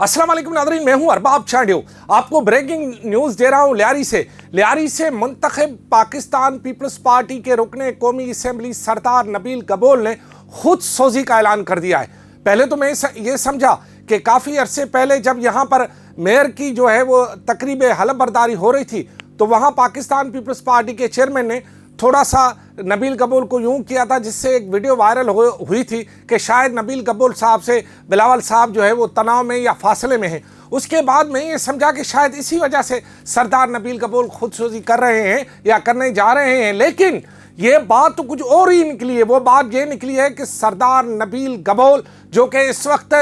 अस्सलाम वालेकुम नादरीन, मैं हूं अरबाब चांडियो। आपको ब्रेकिंग न्यूज़ दे रहा हूं लियारी से मुंतखब पाकिस्तान पीपल्स पार्टी के रुकने कौमी असम्बली सरदार नबील गबोल ने खुद सोजी का ऐलान कर दिया है। पहले तो मैं ये समझा कि काफ़ी अरसे पहले जब यहाँ पर मेयर की जो है वो तकरीब हलफ बर्दारी हो रही थी तो वहाँ पाकिस्तान पीपल्स पार्टी के चेयरमैन ने थोड़ा सा नबील गबोल को यूं किया था, जिससे एक वीडियो वायरल हुई थी कि शायद नबील गबोल साहब से बिलावल साहब जो है वो तनाव में या फासले में हैं। उसके बाद मैं ये समझा कि शायद इसी वजह से सरदार नबील गबोल खुदसोजी कर रहे हैं या करने जा रहे हैं, लेकिन ये बात तो कुछ और ही निकली है। वो बात ये निकली है कि सरदार नबील गबोल जो कि इस वक्त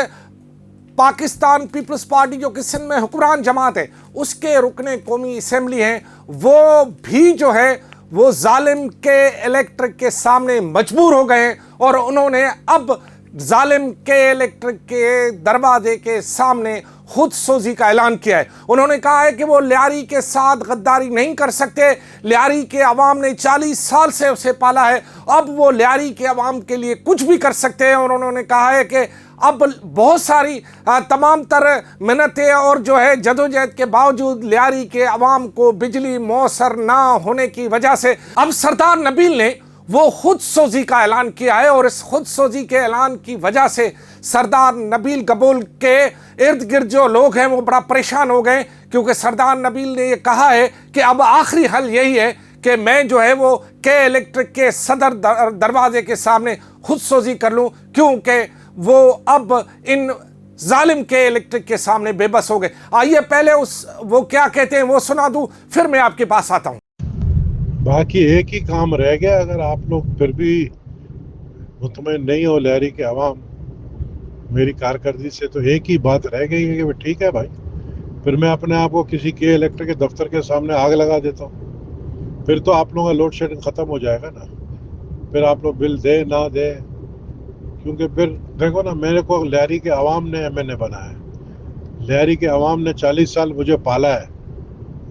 पाकिस्तान पीपल्स पार्टी जो कि सिंध में हुक्मरान जमात है उसके रुकने कौमी असम्बली हैं, वो भी जो है वो जालिम के इलेक्ट्रिक के सामने मजबूर हो गए और उन्होंने अब जालिम के इलेक्ट्रिक के दरवाजे के सामने खुद सोजी का ऐलान किया है। उन्होंने कहा है कि वो लियारी के साथ गद्दारी नहीं कर सकते। लियारी के अवाम ने 40 साल से उसे पाला है, अब वो लियारी के अवाम के लिए कुछ भी कर सकते हैं। और उन्होंने कहा है कि अब बहुत सारी तमाम तर मिन्नतें और जो है जदोजहद के बावजूद लियारी के अवाम को बिजली मौसर ना होने की वजह से अब सरदार नबील ने वो खुद सोजी का ऐलान किया है। और इस खुद सोजी के ऐलान की वजह से सरदार नबील गबोल के इर्द गिर्द जो लोग हैं वो बड़ा परेशान हो गए, क्योंकि सरदार नबील ने ये कहा है कि अब आखिरी हल यही है कि मैं जो है वो के इलेक्ट्रिक के सदर दरवाजे के सामने खुद सोजी कर लूँ, क्योंकि वो अब इन जालिम के इलेक्ट्रिक के सामने बेबस हो गए। आइए पहले वो क्या कहते हैं वो सुना दूं, फिर मैं आपके पास आता हूं। बाकी एक ही काम रह गया, अगर आप लोग फिर भी मुतमईन नहीं हो लियारी के अवाम मेरी कारकर्दगी से, तो एक ही बात रह गई है कि ठीक है भाई, फिर मैं अपने आप को किसी के इलेक्ट्रिक के दफ्तर के सामने आग लगा देता हूँ। फिर तो आप लोगों का लोड शेडिंग ख़त्म हो जाएगा ना, फिर आप लोग बिल दे ना दे, क्योंकि फिर देखो ना, मेरे को लियारी के अवाम ने MNA बनाया है, लियारी के अवाम ने 40 साल मुझे पाला है,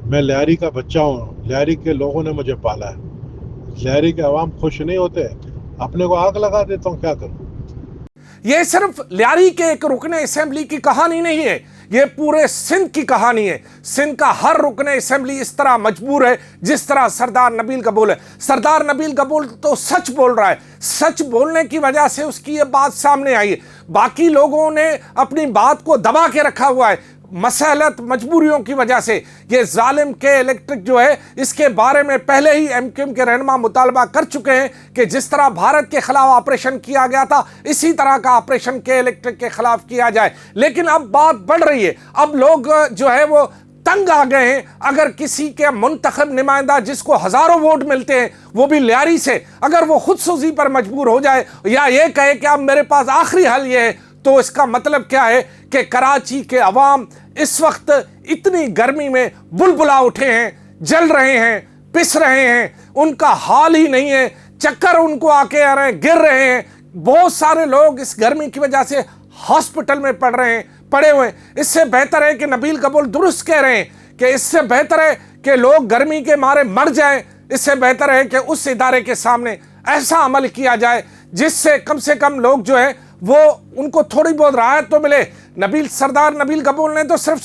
मैं लियारी का बच्चा हूँ, लियारी के लोगों ने मुझे पाला है। लियारी के अवाम खुश नहीं होते, अपने को आग लगा देता हूँ, क्या करूँ। ये सिर्फ लियारी के एक रुकने असेंबली की कहानी नहीं है, ये पूरे सिंध की कहानी है। सिंध का हर रुकने असेंबली इस तरह मजबूर है जिस तरह सरदार नबील गबोल है। सरदार नबील गबोल तो सच बोल रहा है, सच बोलने की वजह से उसकी ये बात सामने आई है। बाकी लोगों ने अपनी बात को दबा के रखा हुआ है मसलत मजबूरियों की वजह से। ये जालिम के इलेक्ट्रिक जो है इसके बारे में पहले ही MQM के रहनुमा मुतालबा कर चुके हैं कि जिस तरह भारत के खिलाफ ऑपरेशन किया गया था इसी तरह का ऑपरेशन के इलेक्ट्रिक के खिलाफ किया जाए। लेकिन अब बात बढ़ रही है, अब लोग जो है वो तंग आ गए हैं। अगर किसी के मुंतखब नुमाइंदा जिसको हजारों वोट मिलते हैं वो भी लियारी से अगर वो खुदसोजी पर मजबूर हो जाए या ये कहे कि अब मेरे पास आखिरी हल ये है, तो इसका मतलब क्या है कि कराची के अवाम इस वक्त इतनी गर्मी में बुलबुला उठे हैं, जल रहे हैं, पिस रहे हैं, उनका हाल ही नहीं है, चक्कर उनको आके आ रहे हैं, गिर रहे हैं। बहुत सारे लोग इस गर्मी की वजह से हॉस्पिटल में पड़े हुए हैं। इससे बेहतर है कि नबील गबोल दुरुस्त कह रहे हैं कि इससे बेहतर है कि लोग गर्मी के मारे मर जाएं, इससे बेहतर है कि उस इदारे के सामने ऐसा अमल किया जाए जिससे कम से कम लोग जो है वो उनको थोड़ी बहुत राहत तो मिले। सरदार नबील गबोल ने तो सिर्फ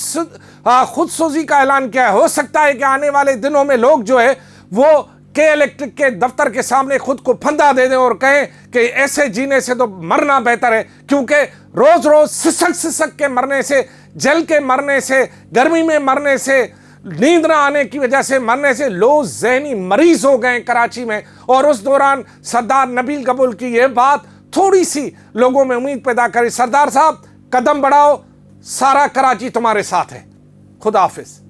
खुदसोजी का ऐलान किया है। हो सकता है कि आने वाले दिनों में लोग जो है वो के इलेक्ट्रिक के दफ्तर के सामने खुद को फंदा दे दें और कहें कि ऐसे जीने से तो मरना बेहतर है, क्योंकि रोज रोज सिसक के मरने से, जल के मरने से, गर्मी में मरने से, नींद ना आने की वजह से मरने से लोग ज़हनी मरीज हो गए कराची में। और उस दौरान सरदार नबील गबोल की ये बात थोड़ी सी लोगों में उम्मीद पैदा करी। सरदार साहब कदम बढ़ाओ, सारा कराची तुम्हारे साथ है। खुदा हाफिज।